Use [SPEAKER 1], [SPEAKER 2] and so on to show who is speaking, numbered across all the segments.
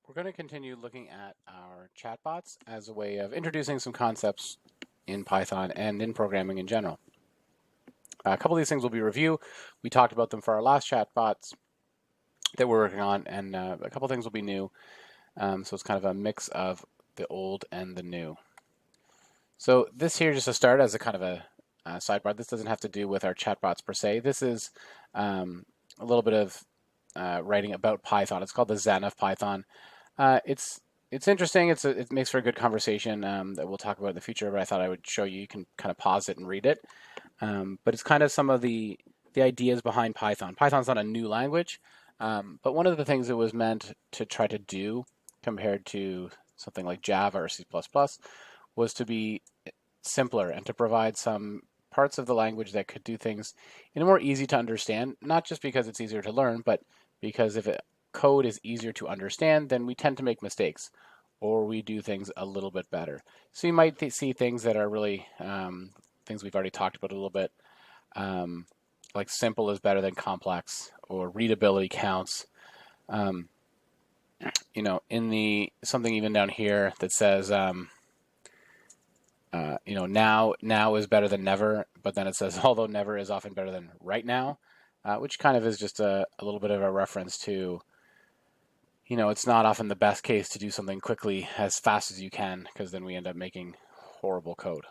[SPEAKER 1] We're going to continue looking at our chatbots as a way of introducing some concepts in Python and in programming in general. A couple of these things will be review. We talked about them for our last chatbots that we're working on, and a couple of things will be new. So it's kind of a mix of the old and the new. So this here, just to start as a kind of a sidebar, this doesn't have to do with our chatbots per se. This is a little bit of writing about Python. It's called the Zen of Python. It's interesting. It makes for a good conversation that we'll talk about in the future. But I thought I would show you. You can kind of pause it and read it. But it's kind of some of the ideas behind Python. Python's not a new language, but one of the things it was meant to try to do compared to something like Java or C++ was to be simpler and to provide some parts of the language that could do things in a more easy to understand, not just because it's easier to learn, but because if code is easier to understand, then we tend to make mistakes or we do things a little bit better. So you might see things that are really things we've already talked about a little bit, like simple is better than complex, or readability counts. In the something even down here that says, now is better than never, but then it says, although never is often better than right now, which kind of is just a little bit of a reference to, it's not often the best case to do something quickly as fast as you can, because then we end up making horrible code.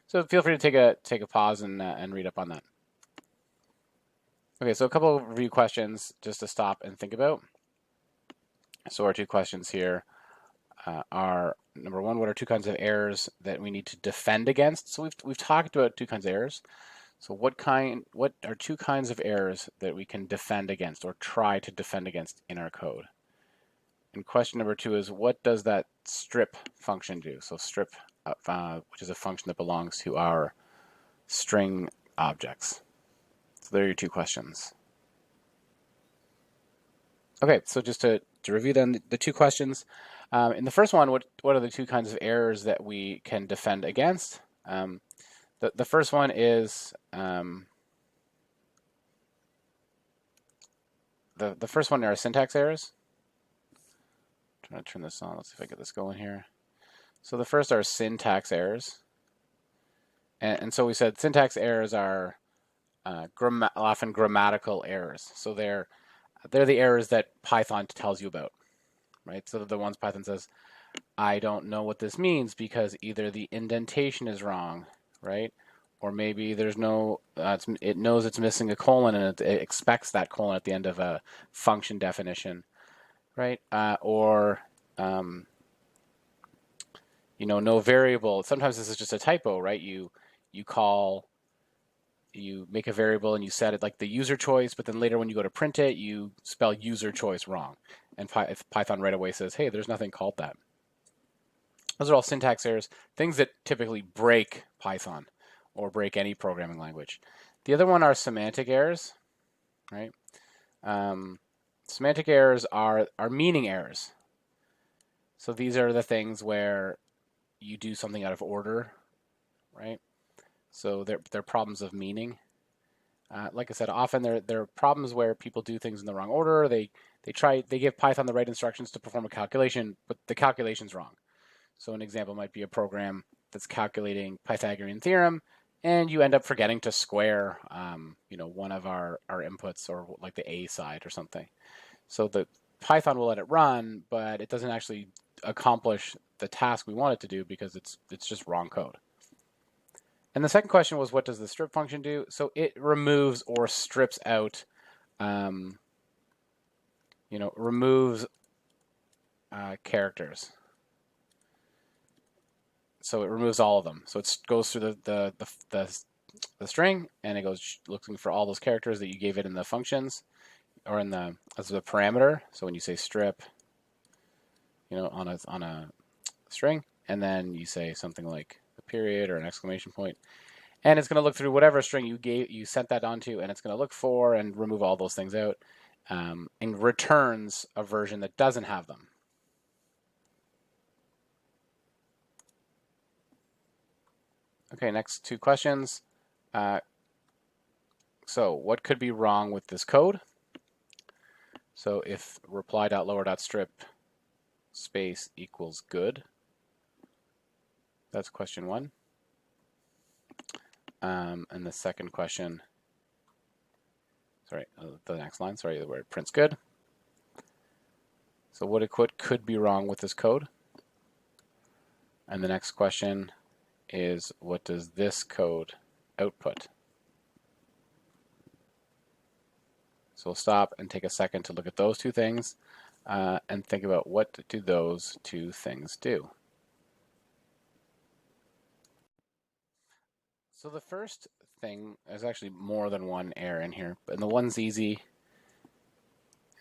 [SPEAKER 1] So feel free to take a pause and read up on that. Okay, so a couple of review questions just to stop and think about. So our two questions here are, number one, what are two kinds of errors that we need to defend against? So we've talked about two kinds of errors. So what are two kinds of errors that we can defend against or try to defend against in our code? And question number two is, what does that strip function do? So strip, which is a function that belongs to our string objects. So there are your two questions. Okay, so just to review then the two questions. In the first one, what are the two kinds of errors that we can defend against? The first one is the first one are syntax errors. I'm trying to turn this on. Let's see if I get this going here. So the first are syntax errors, and so we said syntax errors are often grammatical errors. So they're the errors that Python tells you about, right? So the ones Python says, I don't know what this means because either the indentation is wrong, right? Or maybe there's no, it knows it's missing a colon and it expects that colon at the end of a function definition, right? No variable. Sometimes this is just a typo, right? You make a variable and you set it like the user choice, but then later when you go to print it, you spell user choice wrong. And Python right away says, hey, there's nothing called that. Those are all syntax errors, things that typically break Python or break any programming language. The other one are semantic errors, right? Semantic errors are meaning errors. So these are the things where you do something out of order, right? So they're problems of meaning. Like I said, often there are problems where people do things in the wrong order. They give Python the right instructions to perform a calculation, but the calculation's wrong. So an example might be a program that's calculating Pythagorean theorem, and you end up forgetting to square, one of our inputs, or like the A side or something. So the Python will let it run, but it doesn't actually accomplish the task we want it to do because it's just wrong code. And the second question was, what does the strip function do? So it removes or strips out, removes characters. So it removes all of them. So it goes through the string and it goes looking for all those characters that you gave it in the functions or as the parameter. So when you say strip, on a string, and then you say something like a period or an exclamation point, and it's going to look through whatever string you sent that onto, and it's going to look for and remove all those things out, and returns a version that doesn't have them. Okay, next two questions. So what could be wrong with this code? So if reply.lower.strip space equals good. That's question 1. And the second question, the next line, where it prints good. So what could be wrong with this code? And the next question is, what does this code output? So we'll stop and take a second to look at those two things and think about what do those two things do. So the first thing, there's actually more than one error in here, and the one's easy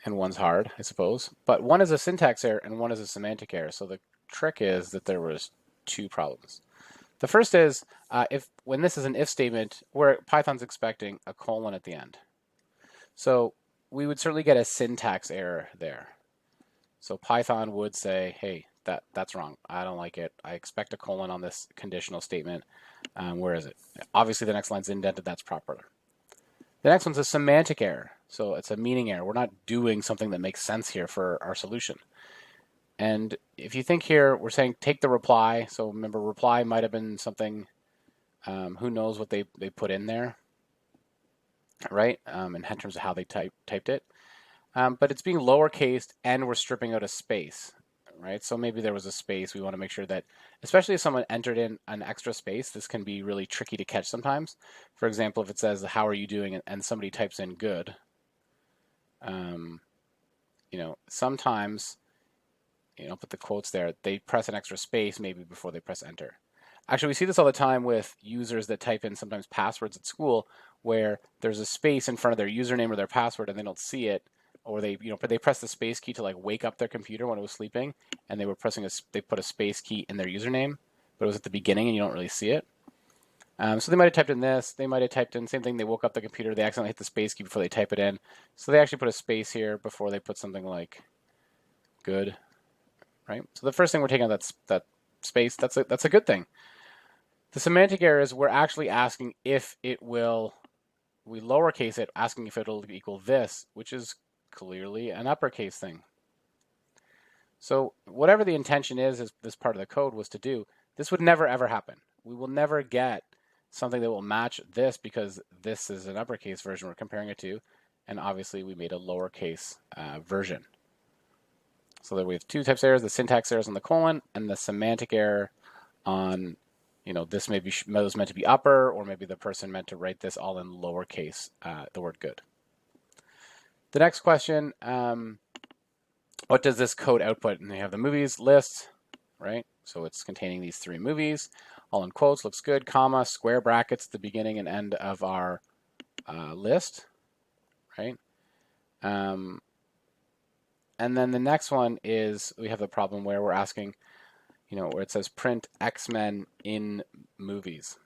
[SPEAKER 1] and one's hard, I suppose. But one is a syntax error and one is a semantic error. So the trick is that there was 2 problems. The first is when this is an if statement, where Python's expecting a colon at the end. So we would certainly get a syntax error there. So Python would say, hey, that's wrong. I don't like it. I expect a colon on this conditional statement. Where is it? Obviously, the next line's indented. That's proper. The next one's a semantic error. So it's a meaning error. We're not doing something that makes sense here for our solution. And if you think here, we're saying take the reply. So remember, reply might have been something, who knows what they put in there, right? In terms of how they typed it. But it's being lowercased and we're stripping out a space, right? So maybe there was a space. We want to make sure that, especially if someone entered in an extra space, this can be really tricky to catch sometimes. For example, if it says, how are you doing? And somebody types in good, sometimes, put the quotes there, they press an extra space maybe before they press enter. Actually, we see this all the time with users that type in sometimes passwords at school where there's a space in front of their username or their password and they don't see it, or they press the space key to like wake up their computer when it was sleeping, and they put a space key in their username, but it was at the beginning and you don't really see it. So they might have typed in this. They might have typed in same thing. They woke up the computer. They accidentally hit the space key before they type it in. So they actually put a space here before they put something like good, right? So the first thing we're taking out that space. That's a good thing. The semantic error is we're actually asking if it will. We lowercase it, asking if it'll equal this, which is clearly an uppercase thing. So whatever the intention is this part of the code was to do, this would never ever happen. We will never get something that will match this because this is an uppercase version we're comparing it to, and obviously we made a lowercase version. So that we have 2 types of errors: the syntax errors on the colon and the semantic error on, this was meant to be upper, or maybe the person meant to write this all in lowercase, the word good. The next question, what does this code output? And they have the movies list, right? So it's containing these 3 movies, all in quotes, looks good, comma, square brackets at the beginning and end of our list, right? And then the next one is we have the problem where we're asking, where it says print X-Men in movies.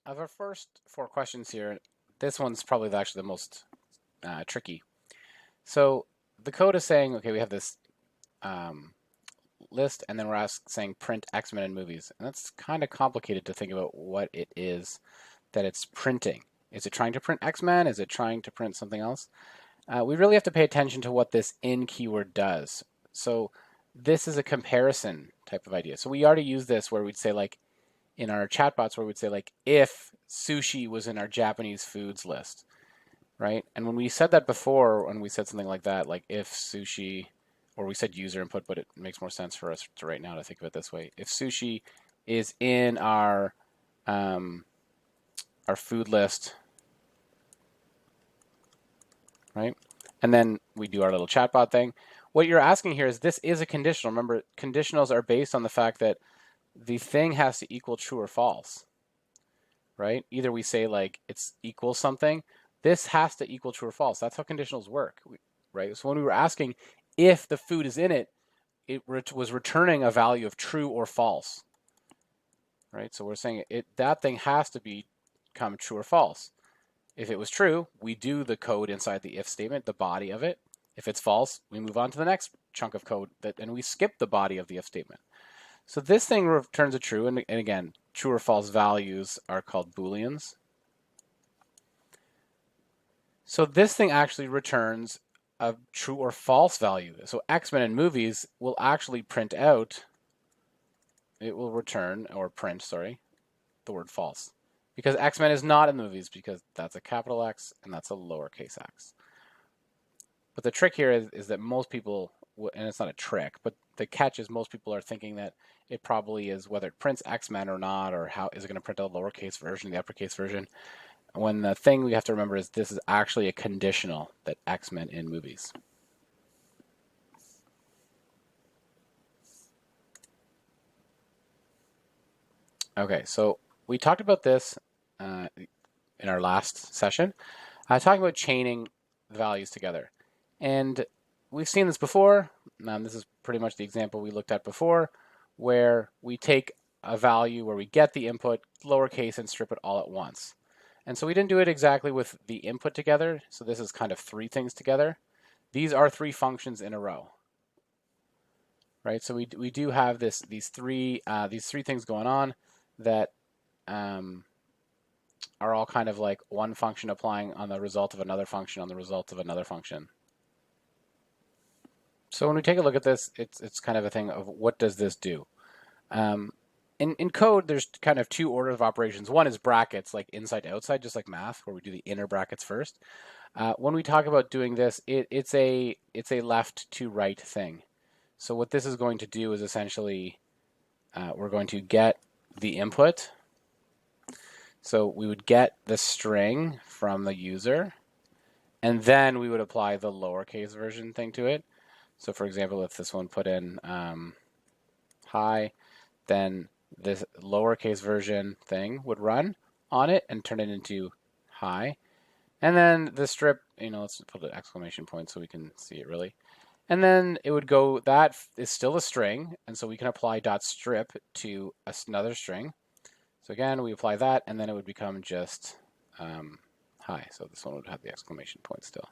[SPEAKER 1] Of our first 4 questions here, this one's probably actually the most tricky. So the code is saying, okay, we have this list, and then we're saying print X-Men in movies. And that's kind of complicated to think about what it is that it's printing. Is it trying to print X-Men? Is it trying to print something else? We really have to pay attention to what this in keyword does. So this is a comparison type of idea. So we already use this where we'd say, like, in our chatbots, where we'd say, like, if sushi was in our Japanese foods list, right? And when we said that before, when we said something like that, like if sushi, or we said user input, but it makes more sense for us to right now to think of it this way. If sushi is in our food list, right? And then we do our little chatbot thing. What you're asking here is this is a conditional. Remember, conditionals are based on the fact that the thing has to equal true or false, right? Either we say like it's equals something. This has to equal true or false. That's how conditionals work, right? So when we were asking if the food is in it, it was returning a value of true or false, right? So we're saying that thing has to become true or false. If it was true, we do the code inside the if statement, the body of it. If it's false, we move on to the next chunk of code and we skip the body of the if statement. So this thing returns a true, and again, true or false values are called Booleans. So this thing actually returns a true or false value. So X-Men in movies will actually print out, it will return, or print, sorry, the word false. Because X-Men is not in the movies, because that's a capital X and that's a lowercase x. But the trick here is that most people, and it's not a trick, but the catch is most people are thinking that it probably is whether it prints X-Men or not, or how is it going to print a lowercase version, the uppercase version. When the thing we have to remember is this is actually a conditional that X-Men in movies. Okay, so we talked about this in our last session, talking about chaining the values together. And we've seen this before. This is pretty much the example we looked at before, where we take a value where we get the input, lowercase, and strip it all at once. And so we didn't do it exactly with the input together. So this is kind of three things together. These are three functions in a row, right? So we do have these three things going on that are all kind of like one function applying on the result of another function on the result of another function. So when we take a look at this, it's kind of a thing of what does this do? In code, there's kind of two orders of operations. One is brackets, like inside outside, just like math, where we do the inner brackets first. When we talk about doing this, it's a left to right thing. So what this is going to do is essentially we're going to get the input. So we would get the string from the user, and then we would apply the lowercase version thing to it. So for example, if this one put in hi, then this lowercase version thing would run on it and turn it into hi. And then the strip, let's put an exclamation point so we can see it really. And then it would go, that is still a string, and so we can apply dot strip to another string. So again, we apply that, and then it would become just hi. So this one would have the exclamation point still.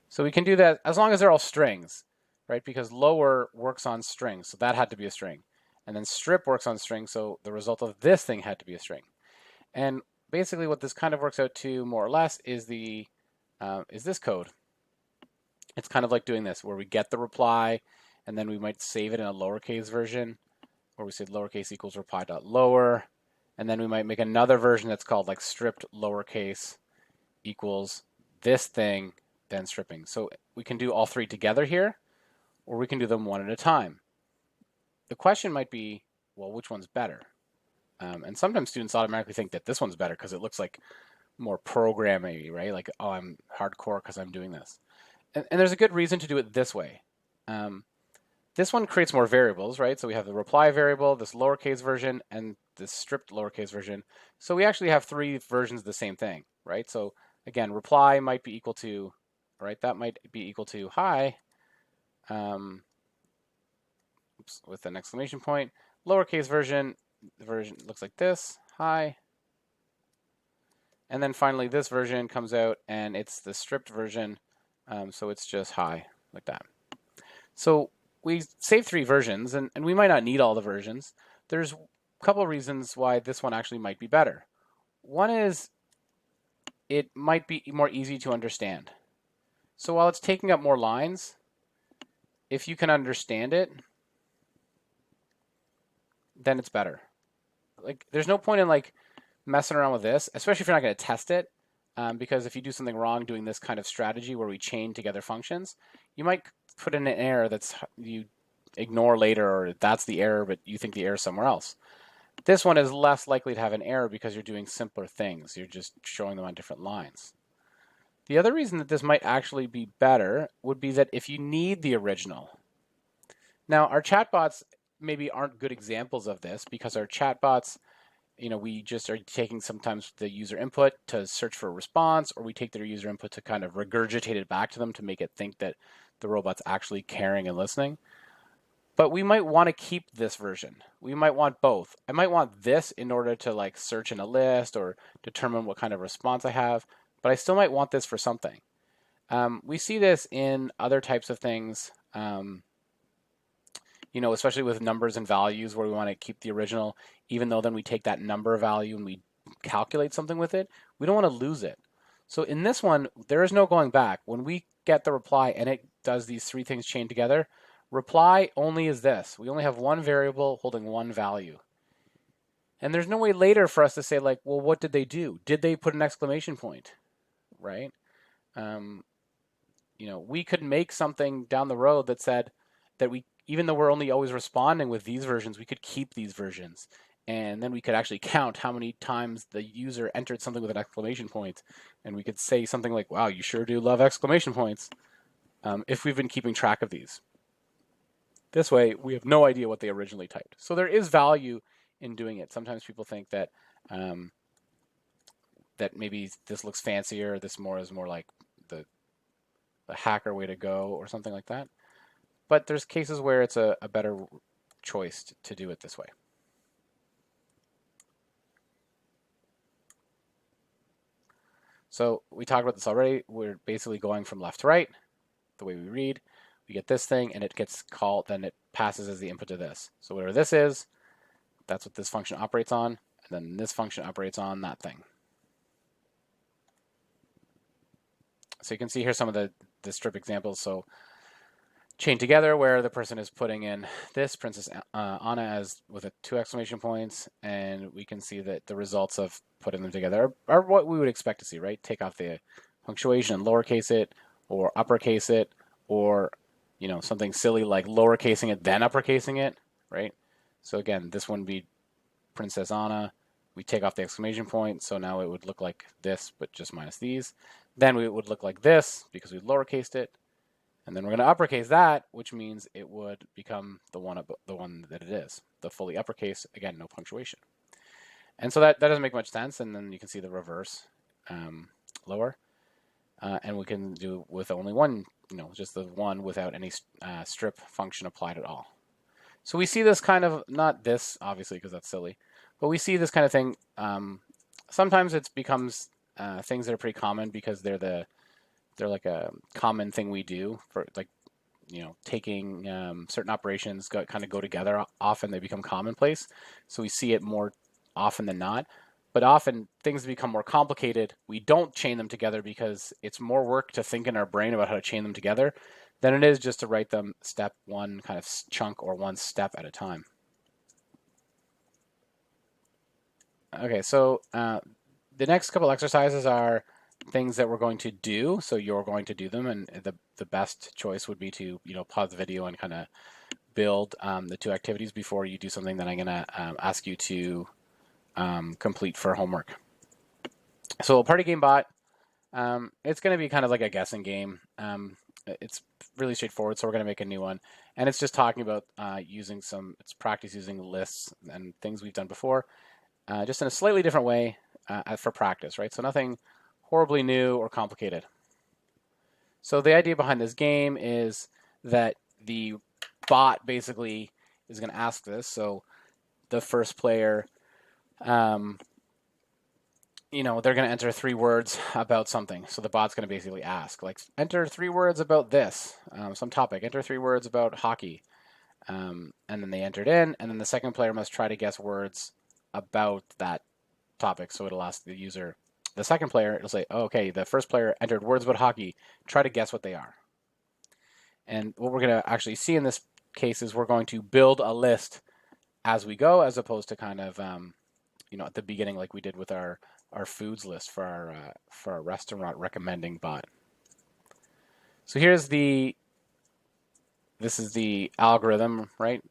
[SPEAKER 1] So we can do that as long as they're all strings, right? Because lower works on strings, so that had to be a string. And then strip works on strings, so the result of this thing had to be a string. And basically what this kind of works out to more or less is this code. It's kind of like doing this, where we get the reply, and then we might save it in a lowercase version, where we say lowercase equals reply.lower, and then we might make another version that's called like stripped lowercase equals this thing, then stripping. So we can do all three together here, or we can do them one at a time. The question might be, well, which one's better? And sometimes students automatically think that this one's better because it looks like more programming, right? Like, oh, I'm hardcore because I'm doing this. And there's a good reason to do it this way. This one creates more variables, right? So we have the reply variable, this lowercase version, and this stripped lowercase version. So we actually have three versions of the same thing, right? So again, reply might be equal to, right? That might be equal to hi, with an exclamation point. Lowercase version, the version looks like this, hi. And then finally this version comes out and it's the stripped version, so it's just hi, like that. So we save three versions, and we might not need all the versions. There's a couple of reasons why this one actually might be better. One is it might be more easy to understand. So while it's taking up more lines, if you can understand it, then it's better. Like, there's no point in like messing around with this, especially if you're not going to test it, because if you do something wrong doing this kind of strategy where we chain together functions, you might put in an error that's you ignore later, or that's the error, but you think the error is somewhere else. This one is less likely to have an error because you're doing simpler things. You're just showing them on different lines. The other reason that this might actually be better would be that if you need the original. Now, our chatbots maybe aren't good examples of this because our chatbots, we just are taking sometimes the user input to search for a response, or we take their user input to kind of regurgitate it back to them to make it think that the robot's actually caring and listening. But we might want to keep this version. We might want both. I might want this in order to like search in a list or determine what kind of response I have, but I still might want this for something. We see this in other types of things, especially with numbers and values where we want to keep the original, even though then we take that number value and we calculate something with it. We don't want to lose it. So in this one, there is no going back. When we get the reply and it does these three things chained together, reply only is this. We only have one variable holding one value. And there's no way later for us to say, like, well, what did they do? Did they put an exclamation point, right? We could make something down the road that said that even though we're only always responding with these versions, we could keep these versions. And then we could actually count how many times the user entered something with an exclamation point. And we could say something like, wow, you sure do love exclamation points, if we've been keeping track of these. This way, we have no idea what they originally typed. So there is value in doing it. Sometimes people think that that maybe this looks fancier, this is more like the hacker way to go or something like that. But there's cases where it's a better choice to do it this way. So we talked about this already. We're basically going from left to right, the way we read. We get this thing and it gets called, then it passes as the input to this. So whatever this is, that's what this function operates on, and then this function operates on that thing. So you can see here some of the strip examples. So chained together where the person is putting in this Princess Anna as with a 2 exclamation points, and we can see that the results of putting them together are what we would expect to see, right? Take off the punctuation and lowercase it, or uppercase it, or something silly like lowercasing it then uppercasing it, right? So again, this one would be Princess Anna. We take off the exclamation point, so now it would look like this, but just minus these. Then it would look like this because we lowercased it. And then we're going to uppercase that, which means it would become the one that it is, the fully uppercase. Again, no punctuation. And so that doesn't make much sense. And then you can see the reverse lower. And we can do with only one, just the one without any strip function applied at all. So we see this kind of, not this, obviously, because that's silly, but we see this kind of thing. Sometimes it becomes things that are pretty common because they're like a common thing we do for, like, taking certain operations kind of go together. Often they become commonplace. So we see it more often than not. But often things become more complicated. We don't chain them together because it's more work to think in our brain about how to chain them together than it is just to write them step one kind of chunk or one step at a time. Okay, so the next couple exercises are things that we're going to do. So you're going to do them, and the best choice would be to pause the video and kind of build the 2 activities before you do something that I'm going to ask you to complete for homework. So a party game bot, it's going to be kind of like a guessing game. It's really straightforward, so we're going to make a new one, and it's just talking about it's practice using lists and things we've done before, just in a slightly different way for practice, right? So nothing horribly new or complicated. So the idea behind this game is that the bot basically is going to ask this. So the first player, they're going to enter 3 words about something. So the bot's going to basically ask, like, enter 3 words about this, some topic. Enter 3 words about hockey. And then they entered in, and then the second player must try to guess words about that topic. So it'll ask the second player, it'll say, oh, okay, the first player entered words about hockey. Try to guess what they are. And what we're going to actually see in this case is we're going to build a list as we go, as opposed to kind of, at the beginning, like we did with our foods list for our restaurant recommending bot. So this is the algorithm, right?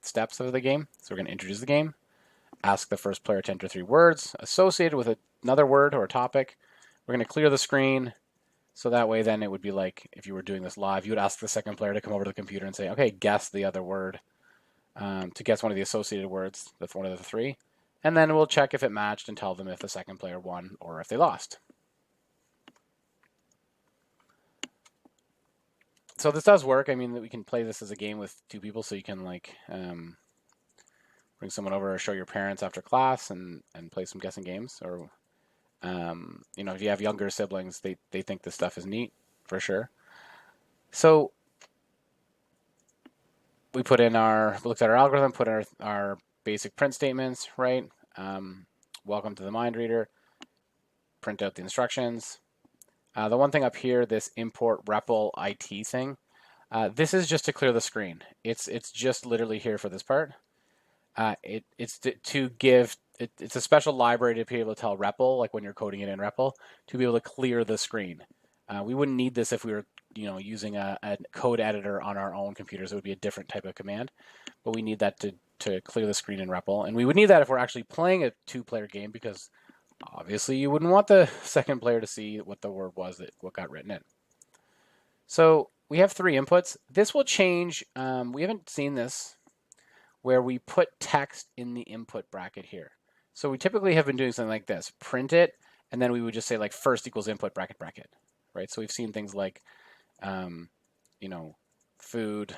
[SPEAKER 1] Steps of the game. So we're going to introduce the game, ask the first player to enter 3 words associated with another word or a topic. We're going to clear the screen. So that way, then it would be like if you were doing this live, you would ask the second player to come over to the computer and say, okay, guess the other word, to guess one of the associated words, that's one of the 3. And then we'll check if it matched and tell them if the second player won or if they lost. So this does work. I mean, we can play this as a game with 2 people, so you can bring someone over or show your parents after class and play some guessing games. Or if you have younger siblings, they think this stuff is neat for sure. So we looked at our algorithm, put in our basic print statements, right? Welcome to the mind reader. Print out the instructions. The one thing up here, this import REPL IT thing, this is just to clear the screen. It's just literally here for this part. It's to give, it's a special library to be able to tell REPL, like when you're coding it in REPL, to be able to clear the screen. We wouldn't need this if we were using a code editor on our own computers. It would be a different type of command, but we need that to clear the screen in REPL. And we would need that if we're actually playing a two-player game, because obviously you wouldn't want the second player to see what the word was, what got written in. So we have 3 inputs. This will change. We haven't seen this where we put text in the input bracket here. So we typically have been doing something like this: print it, and then we would just say like first equals input bracket bracket, right? So we've seen things like, food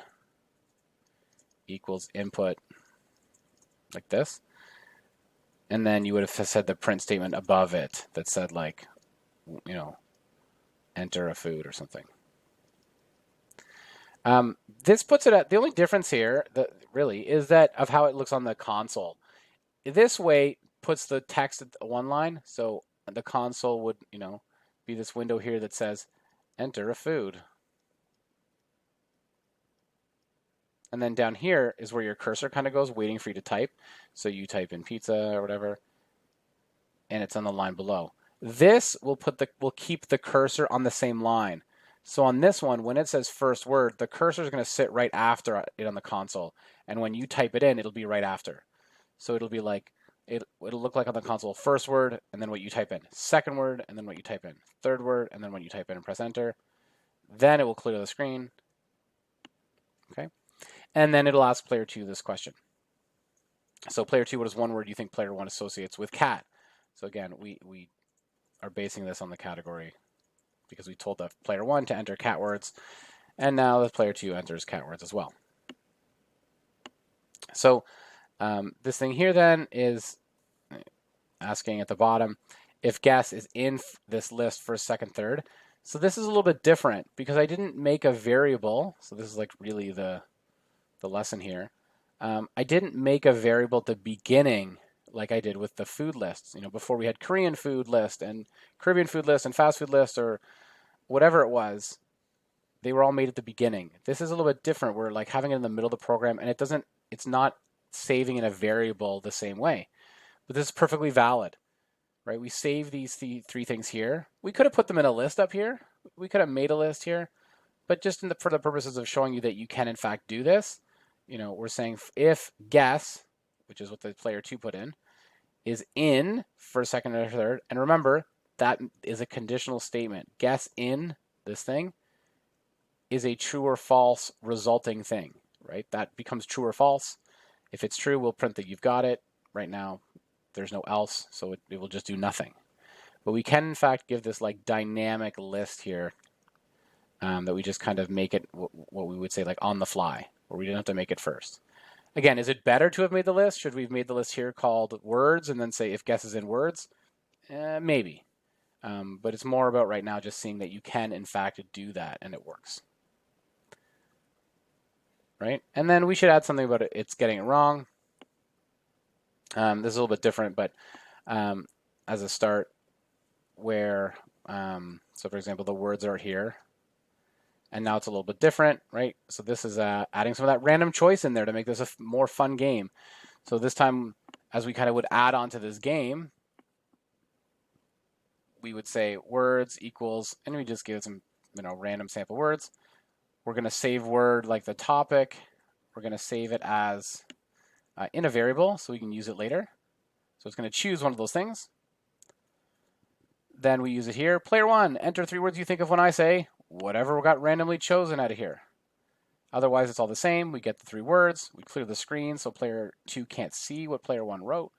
[SPEAKER 1] equals input like this. And then you would have said the print statement above it that said like, enter a food or something. This puts it at, the only difference here that really is that of how it looks on the console. This way puts the text at one line. So the console would, be this window here that says enter a food. And then down here is where your cursor kind of goes, waiting for you to type. So you type in pizza or whatever, and it's on the line below. This will keep the cursor on the same line. So on this one, when it says first word, the cursor is going to sit right after it on the console. And when you type it in, it'll be right after. So it'll be like, it'll look like on the console, first word, and then what you type in. Second word, and then what you type in. Third word, and then what you type in and press enter. Then it will clear the screen. Okay. And then it'll ask player 2 this question. So player 2, what is one word you think player 1 associates with cat? So again, we are basing this on the category because we told the player 1 to enter cat words, and now the player 2 enters cat words as well. So this thing here then is asking at the bottom if guess is in this list first, second, third. So this is a little bit different because I didn't make a variable. So this is like really the lesson here. I didn't make a variable at the beginning like I did with the food lists. Before we had Korean food list and Caribbean food list and fast food list or whatever it was, they were all made at the beginning. This is a little bit different. We're like having it in the middle of the program, and it's not saving in a variable the same way. But this is perfectly valid, right? We save these 3 things here. We could have put them in a list up here. We could have made a list here, but just for the purposes of showing you that you can in fact do this, we're saying if guess, which is what the player 2 put in, is in first, second, or third. And remember, that is a conditional statement. Guess in this thing is a true or false resulting thing, right? That becomes true or false. If it's true, we'll print that you've got it. Right now, there's no else, so it will just do nothing. But we can, in fact, give this like dynamic list here that we just kind of make it what we would say like on the fly, where we didn't have to make it first. Again, is it better to have made the list? Should we have made the list here called words and then say if guess is in words? Maybe. But it's more about right now just seeing that you can, in fact, do that and it works. Right? And then we should add something about it's getting it wrong. This is a little bit different, but as a start where, so for example, the words are here. And now it's a little bit different, right? So this is adding some of that random choice in there to make this a more fun game. So this time, as we kind of would add on to this game, we would say words equals, and we just give it some random sample words. We're going to save word like the topic. We're going to save it as in a variable so we can use it later. So it's going to choose one of those things. Then we use it here. Player 1, enter 3 words you think of when I say whatever got randomly chosen out of here. Otherwise, it's all the same. We get the 3 words. We clear the screen so player 2 can't see what player 1 wrote.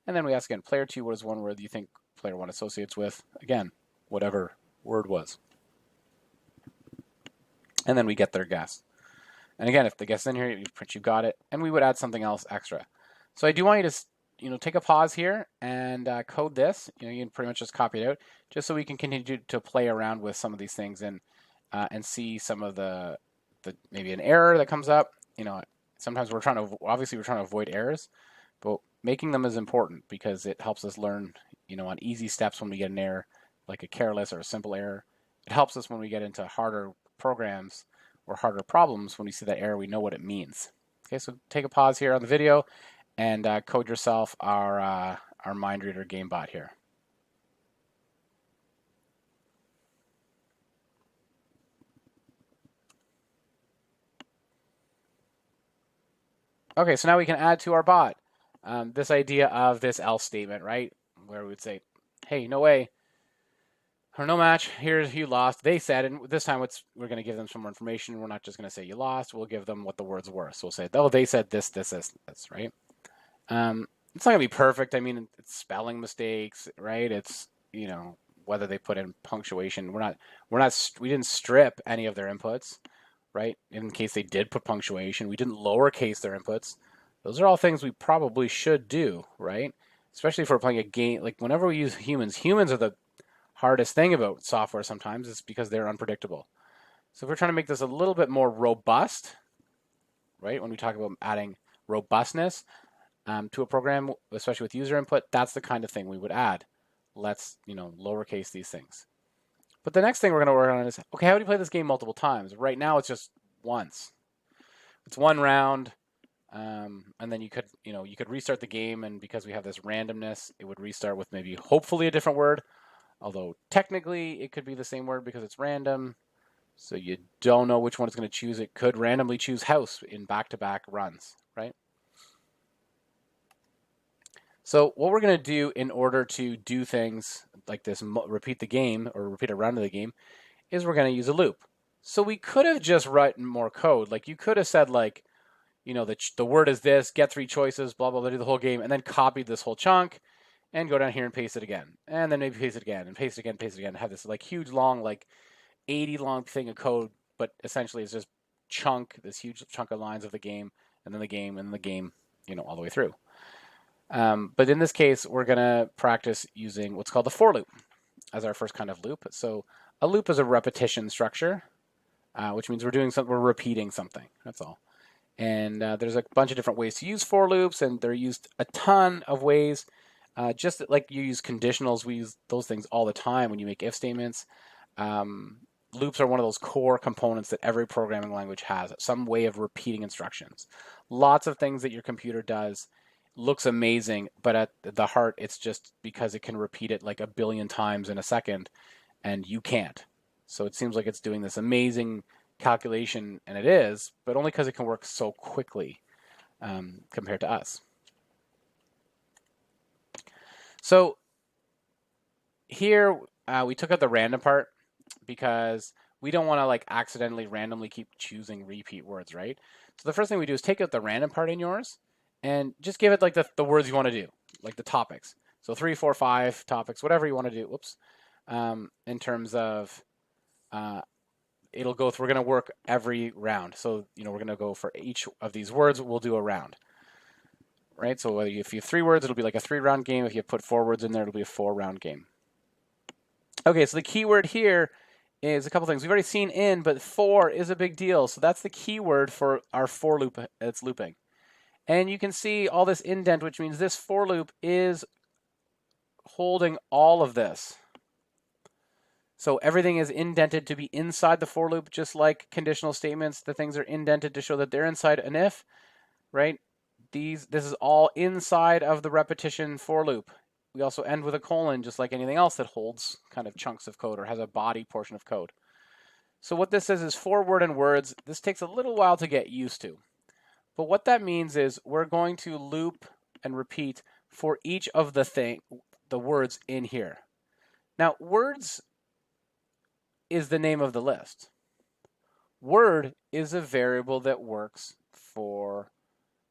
[SPEAKER 1] And then we ask again, player 2, what is one word you think player 1 associates with? Again, whatever word was. And then we get their guess. And again, if the guess is in here, you print you got it. And we would add something else extra. So I do want you to take a pause here and code this. You can pretty much just copy it out, just so we can continue to play around with some of these things and see some of the maybe an error that comes up. Sometimes we're trying to avoid errors, but making them is important because it helps us learn, on easy steps when we get an error like a careless or a simple error. It helps us when we get into harder programs or harder problems. When we see that error, we know what it means. Okay, so take a pause here on the video and code yourself our MindReader game bot here. Okay, so now we can add to our bot this idea of this else statement, right? Where we would say, hey, no way, or no match, here's you lost. They said, and this time we're going to give them some more information. We're not just going to say you lost. We'll give them what the words were. So we'll say, oh, they said this, right? It's not going to be perfect. I mean, it's spelling mistakes, right? It's, whether they put in punctuation. We didn't strip any of their inputs, right? In case they did put punctuation, we didn't lowercase their inputs. Those are all things we probably should do, right? Especially if we're playing a game. Like whenever we use humans are the hardest thing about software sometimes is because they're unpredictable. So if we're trying to make this a little bit more robust, right? When we talk about adding robustness to a program, especially with user input, that's the kind of thing we would add. Let's, lowercase these things. But the next thing we're going to work on is, okay, how do you play this game multiple times? Right now it's just once. It's one round, and then you could restart the game, and because we have this randomness, it would restart with maybe hopefully a different word. Although technically it could be the same word because it's random. So you don't know which one it's going to choose. It could randomly choose house in back-to-back runs, right? So what we're going to do in order to do things like this, repeat the game or repeat a round of the game, is we're going to use a loop. So we could have just written more code. Like you could have said like, the word is this, get 3 choices, blah, blah, blah, do the whole game, and then copied this whole chunk and go down here and paste it again. And then maybe paste it again and paste it again, have this like huge long, like 80 long thing of code, but essentially it's just this huge chunk of lines of the game, and then the game, and the game, all the way through. But in this case, we're going to practice using what's called the for loop as our first kind of loop. So a loop is a repetition structure, which means we're repeating something. That's all. And there's a bunch of different ways to use for loops, and they're used a ton of ways. Just like you use conditionals, we use those things all the time when you make if statements. Loops are one of those core components that every programming language has, some way of repeating instructions. Lots of things that your computer does looks amazing, but at the heart, it's just because it can repeat it like a billion times in a second, and you can't. So it seems like it's doing this amazing calculation, and it is, but only because it can work so quickly compared to us. So here we took out the random part because we don't want to like accidentally randomly keep choosing repeat words, right? So the first thing we do is take out the random part in yours and just give it like the words you want to do, like the topics. So 3, 4, 5 topics, whatever you want to do. Whoops. In terms of it'll go through, we're going to work every round. So, we're going to go for each of these words, we'll do a round. Right? So if you have 3 words, it'll be like a 3-round game. If you put 4 words in there, it'll be a 4-round game. Okay, so the keyword here is a couple things. We've already seen in, but for is a big deal. So that's the keyword for our for loop that's looping. And you can see all this indent, which means this for loop is holding all of this. So everything is indented to be inside the for loop, just like conditional statements. The things are indented to show that they're inside an if, right? This is all inside of the repetition for loop. We also end with a colon, just like anything else that holds kind of chunks of code or has a body portion of code. So what this says is for word and words. This takes a little while to get used to. But what that means is we're going to loop and repeat for each of the words in here. Now, words is the name of the list. Word is a variable that works for,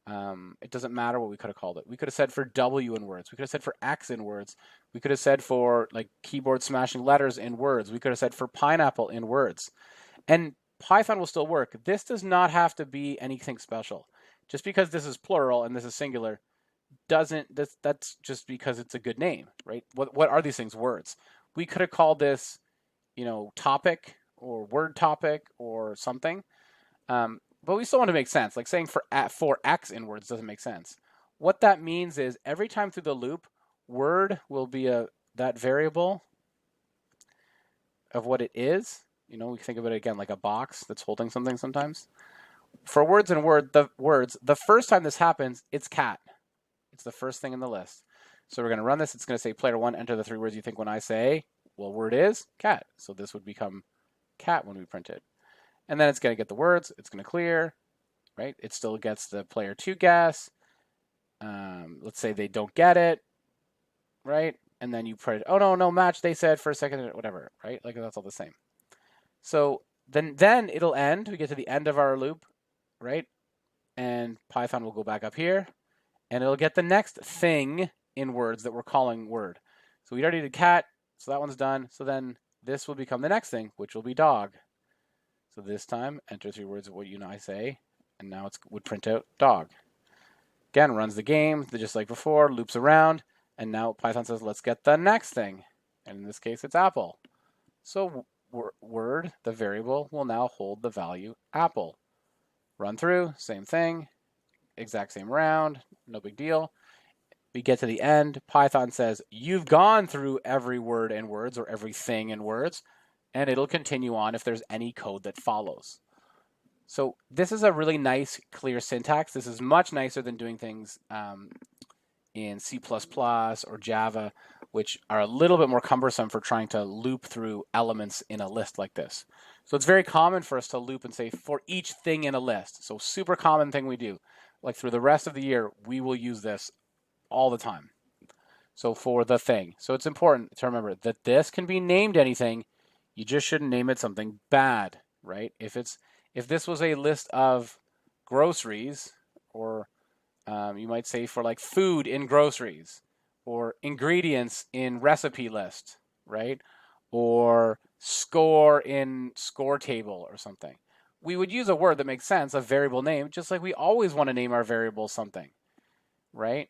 [SPEAKER 1] it doesn't matter what we could have called it. We could have said for W in words. We could have said for X in words. We could have said for like keyboard smashing letters in words. We could have said for pineapple in words. And Python will still work. This does not have to be anything special. Just because this is plural and this is singular that's just because it's a good name, right? What are these things? Words. We could have called this, topic or word topic or something. But we still want to make sense. Like saying for X in words doesn't make sense. What that means is every time through the loop, word will be that variable of what it is. You know, we think of it again like a box that's holding something sometimes. For words and the first time this happens, it's cat. It's the first thing in the list. So we're going to run this. It's going to say player 1, enter the 3 words you think when I say, well, word is cat. So this would become cat when we print it. And then it's going to get the words. It's going to clear, right? It still gets the player 2 guess. Let's say they don't get it, right? And then you print, oh, no, match, they said for a second, whatever, right? Like that's all the same. So then it'll end. We get to the end of our loop, right? And Python will go back up here, and it'll get the next thing in words that we're calling word. So we already did cat, so that one's done. So then this will become the next thing, which will be dog. So this time, enter 3 words of what you and I say, and now it would print out dog. Again, runs the game, just like before, loops around, and now Python says, let's get the next thing. And in this case, it's apple. So word, the variable, will now hold the value apple. Run through, same thing, exact same round, no big deal. We get to the end, Python says, you've gone through every word in words or everything in words, and it'll continue on if there's any code that follows. So this is a really nice, clear syntax. This is much nicer than doing things in C++ or Java, which are a little bit more cumbersome for trying to loop through elements in a list like this. So it's very common for us to loop and say for each thing in a list. So super common thing we do. Like through the rest of the year, we will use this all the time. So for the thing. So it's important to remember that this can be named anything. You just shouldn't name it something bad, right? If this was a list of groceries, or you might say for like food in groceries, or ingredients in recipe list, right? Or score in score table or something. We would use a word that makes sense, a variable name, just like we always want to name our variable something, right?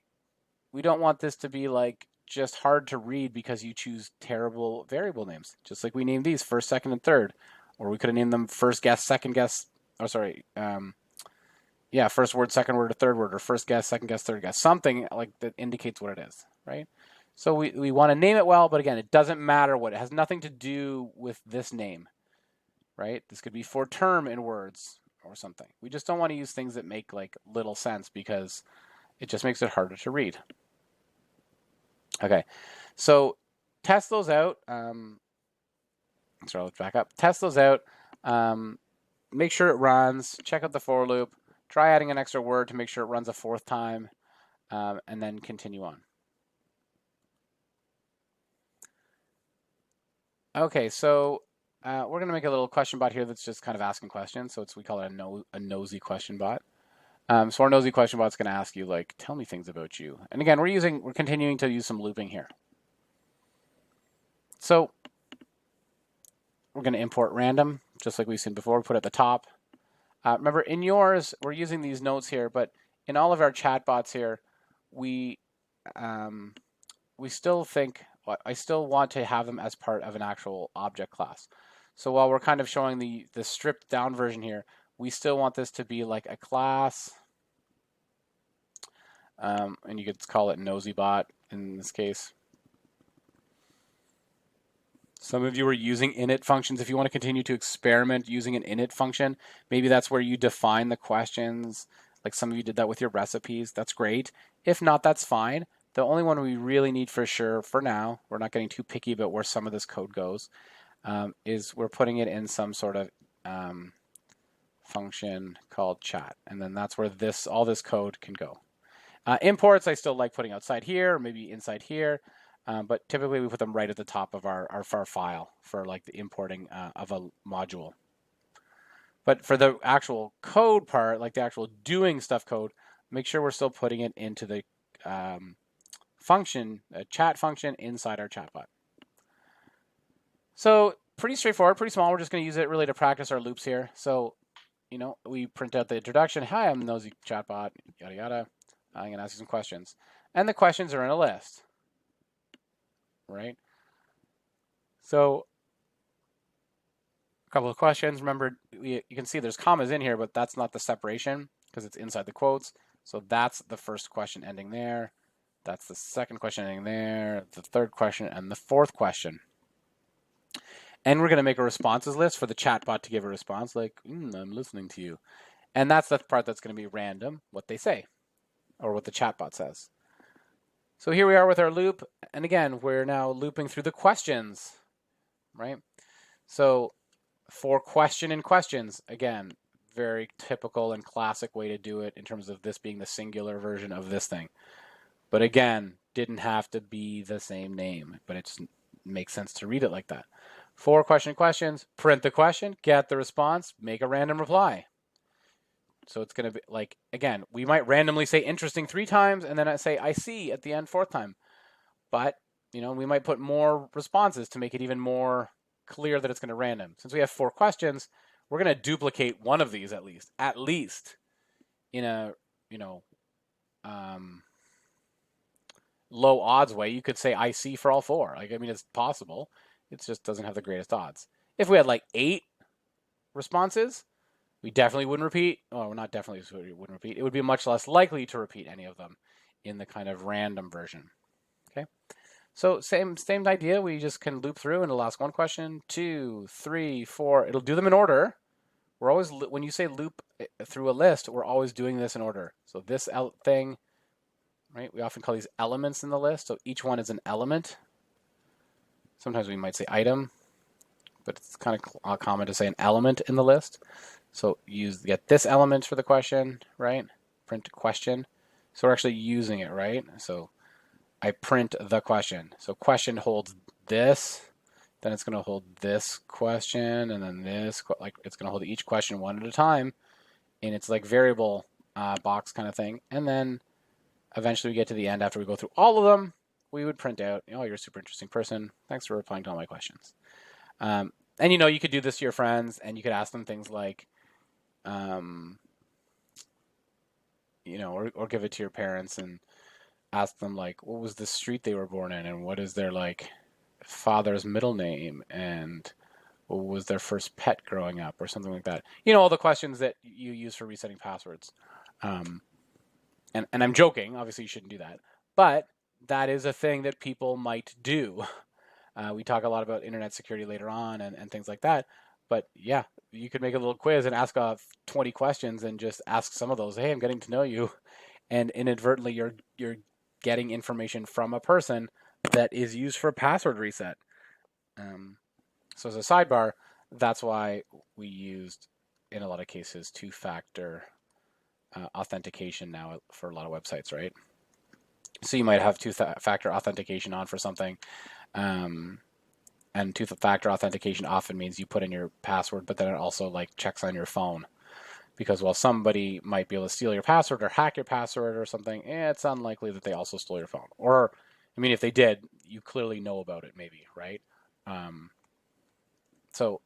[SPEAKER 1] We don't want this to be like just hard to read because you choose terrible variable names, just like we named these first, second, and third. Or we could have named them first guess, second guess, first word, second word, or third word, or first guess, second guess, third guess, something like that indicates what it is, right? So we want to name it well, but again, it doesn't matter what. It has nothing to do with this name, right? This could be for term in words or something. We just don't want to use things that make like little sense because it just makes it harder to read. Okay, so test those out. Let's back up. Test those out. Make sure it runs. Check out the for loop. Try adding an extra word to make sure it runs a 4th time, and then continue on. Okay, so we're going to make a little question bot here that's just kind of asking questions. So we call it a nosy question bot. So our nosy question bot's going to ask you, like, tell me things about you. And again, we're continuing to use some looping here. So we're going to import random, just like we've seen before. Put it at the top. Remember, in yours, we're using these notes here, but in all of our chatbots here, we still think, I still want to have them as part of an actual object class. So while we're kind of showing the stripped down version here, we still want this to be like a class. And you could call it nosybot in this case. Some of you are using init functions. If you want to continue to experiment using an init function, maybe that's where you define the questions. Like some of you did that with your recipes. That's great. If not, that's fine. The only one we really need for sure for now, we're not getting too picky about where some of this code goes, is we're putting it in some sort of function called chat. And then that's where all this code can go. Imports, I still like putting outside here, or maybe inside here. But typically we put them right at the top of our file for like the importing of a module. But for the actual code part, like the actual doing stuff code, make sure we're still putting it into the function, a chat function inside our chatbot. So pretty straightforward, pretty small. We're just going to use it really to practice our loops here. So, you know, we print out the introduction. Hi, I'm Nosy Chatbot, yada, yada. I'm going to ask you some questions. And the questions are in a list. Right? So a couple of questions. Remember, you can see there's commas in here, but that's not the separation because it's inside the quotes. So that's the first question ending there. That's the second question ending there, the third question, and the fourth question. And we're going to make a responses list for the chatbot to give a response like, I'm listening to you. And that's the part that's going to be random, what they say, or what the chatbot says. So here we are with our loop. And again, we're now looping through the questions, right? So for question and questions, again, very typical and classic way to do it in terms of this being the singular version of this thing. But again, didn't have to be the same name, but it makes sense to read it like that. For question and questions, print the question, get the response, make a random reply. So it's going to be like, again, we might randomly say interesting 3 times and then I say I see at the end 4th time. But, we might put more responses to make it even more clear that it's going to random. Since we have 4 questions, we're going to duplicate one of these at least in a, low odds way. You could say I see for all 4. It's possible. It just doesn't have the greatest odds. If we had like 8 responses, we definitely wouldn't repeat. Well, not definitely wouldn't repeat. It would be much less likely to repeat any of them in the kind of random version. Okay. So same idea. We just can loop through and it'll ask 1 question, 2, 3, 4. It'll do them in order. We're always, when you say loop through a list, we're always doing this in order. So this thing, right? We often call these elements in the list. So each one is an element. Sometimes we might say item, but it's kind of common to say an element in the list. So get this element for the question, right? Print question. So we're actually using it, right? So I print the question. So question holds this, then it's going to hold this question, and then this, like it's going to hold each question one at a time in its like variable box kind of thing. And then eventually we get to the end after we go through all of them, we would print out, you're a super interesting person. Thanks for replying to all my questions. And you could do this to your friends and you could ask them things like, or give it to your parents and ask them like, what was the street they were born in and what is their like father's middle name and what was their first pet growing up or something like that. All the questions that you use for resetting passwords. And I'm joking, obviously you shouldn't do that, but that is a thing that people might do. We talk a lot about internet security later on and things like that. But yeah, you could make a little quiz and ask 20 questions and just ask some of those. Hey, I'm getting to know you. And inadvertently, you're getting information from a person that is used for password reset. So as a sidebar, that's why we used, in a lot of cases, 2-factor authentication now for a lot of websites, right? So you might have 2-factor authentication on for something. And 2-factor authentication often means you put in your password, but then it also like checks on your phone. Because while somebody might be able to steal your password or hack your password or something, it's unlikely that they also stole your phone. Or, if they did, you clearly know about it maybe, right? So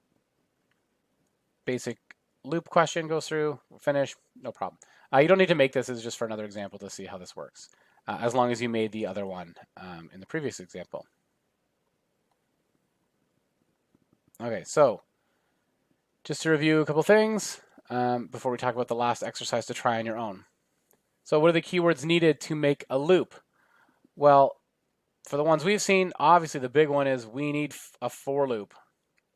[SPEAKER 1] basic loop question goes through, finish, no problem. You don't need to make this. This is just for another example to see how this works, as long as you made the other one in the previous example. Okay, so just to review a couple things before we talk about the last exercise to try on your own. So what are the keywords needed to make a loop? Well, for the ones we've seen, obviously the big one is we need a for loop.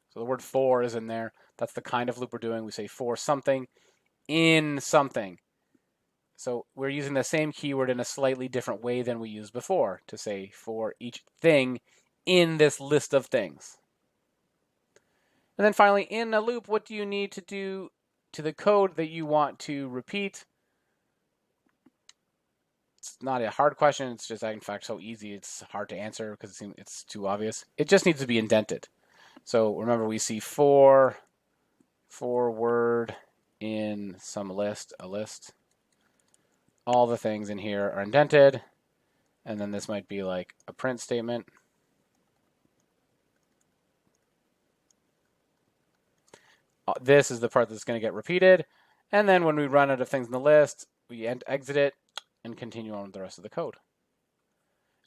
[SPEAKER 1] So the word for is in there. That's the kind of loop we're doing. We say for something in something. So we're using the same keyword in a slightly different way than we used before to say for each thing in this list of things. And then finally, in a loop, what do you need to do to the code that you want to repeat? It's not a hard question. It's just, in fact, so easy it's hard to answer because it's too obvious. It just needs to be indented. So remember, we see for word in some list, a list. All the things in here are indented. And then this might be like a print statement. This is the part that's going to get repeated. And then when we run out of things in the list, we exit it and continue on with the rest of the code.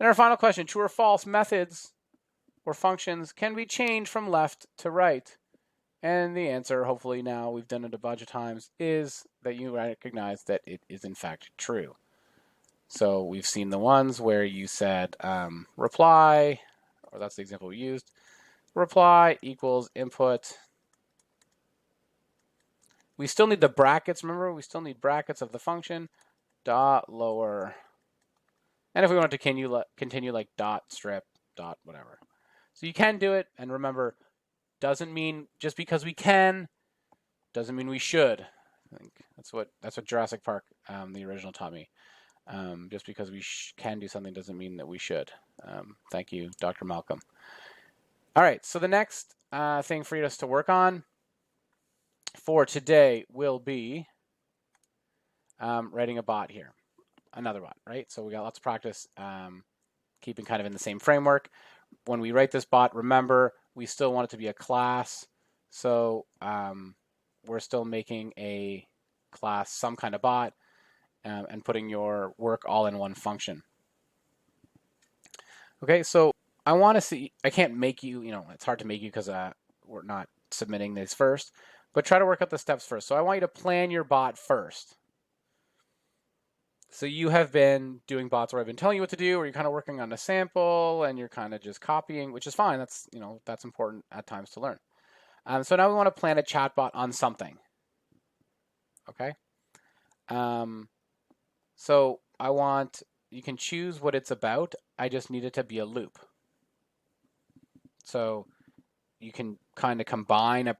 [SPEAKER 1] And our final question, true or false methods or functions can be changed from left to right. And the answer, hopefully now we've done it a bunch of times, is that you recognize that it is in fact true. So we've seen the ones where you said reply, or that's the example we used. reply equals input. We still need the brackets. Remember, we still need brackets of the function dot lower. And if we want to continue like dot strip dot whatever. So you can do it, and remember, doesn't mean just because we can doesn't mean we should. I think that's what Jurassic Park, the original, taught me. Just because we can do something doesn't mean that we should. Thank you, Dr. Malcolm. All right, so the next thing for us to work on for today will be writing a bot here. Another bot, right? So we got lots of practice keeping kind of in the same framework. When we write this bot, remember, we still want it to be a class. So we're still making a class, some kind of bot, and putting your work all in one function. Okay, so I want to see, I can't make you, it's hard to make you because we're not submitting this first, but try to work out the steps first. So I want you to plan your bot first. So you have been doing bots where I've been telling you what to do, or you're kind of working on a sample and you're kind of just copying, which is fine. That's, that's important at times to learn. So now we want to plan a chatbot on something. Okay. So you can choose what it's about. I just need it to be a loop. So you can kind of combine a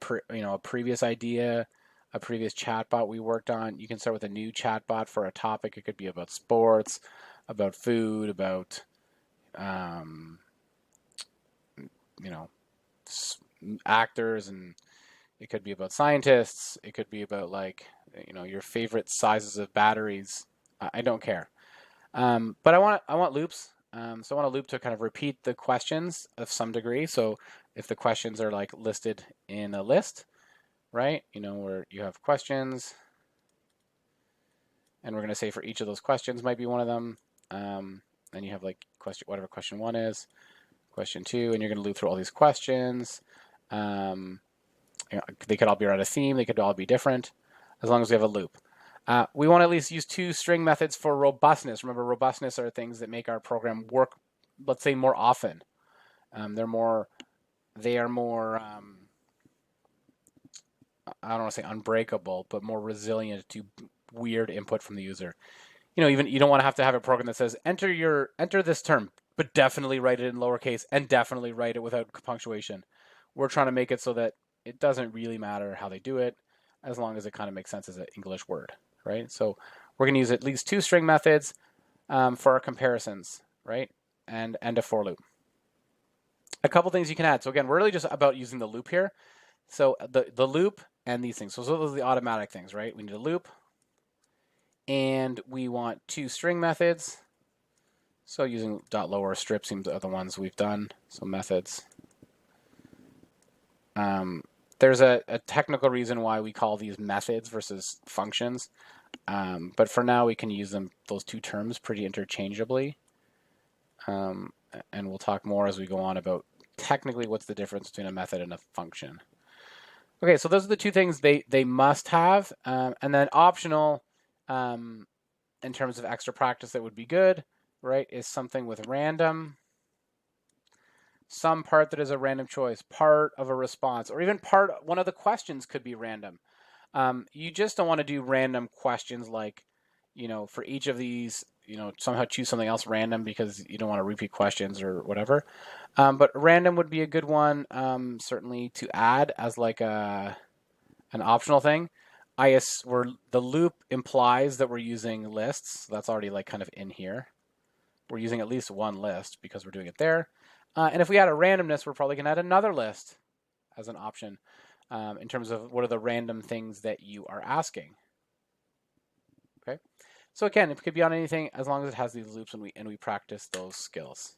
[SPEAKER 1] previous idea, a previous chatbot we worked on. You can start with a new chatbot for a topic. It could be about sports, about food, about actors, and it could be about scientists. It could be about your favorite sizes of batteries. I don't care. But I want loops. So I want a loop to kind of repeat the questions of some degree. So if the questions are like listed in a list, right? Where you have questions, and we're going to say for each of those questions might be one of them. And you have like whatever question 1 is, question 2, and you're going to loop through all these questions. They could all be around a theme. They could all be different, as long as we have a loop. We want to at least use 2 string methods for robustness. Remember, robustness are things that make our program work, let's say, more often. They are more, I don't want to say unbreakable, but more resilient to weird input from the user. Even you don't want to have a program that says enter this term, but definitely write it in lowercase and definitely write it without punctuation. We're trying to make it so that it doesn't really matter how they do it, as long as it kind of makes sense as an English word, right? So we're going to use at least 2 string methods for our comparisons, right? And a for loop. A couple things you can add. So again, we're really just about using the loop here. So the loop and these things. So those are the automatic things, right? We need a loop, and we want 2 string methods. So using .lower strip seems are the ones we've done. So methods. There's a technical reason why we call these methods versus functions. But for now, we can use those 2 terms pretty interchangeably. And we'll talk more as we go on about technically what's the difference between a method and a function. Okay, so those are the 2 things they must have. And then optional, in terms of extra practice that would be good, right, is something with random. Some part that is a random choice, part of a response, or even one of the questions could be random. You just don't want to do random questions like, for each of these, somehow choose something else random because you don't want to repeat questions or whatever. But random would be a good one, certainly to add as like an optional thing. Where the loop implies that we're using lists. So that's already like kind of in here. We're using at least 1 list because we're doing it there. And if we add a randomness, we're probably going to add another list as an option in terms of what are the random things that you are asking. Okay. So again, it could be on anything as long as it has these loops and we practice those skills.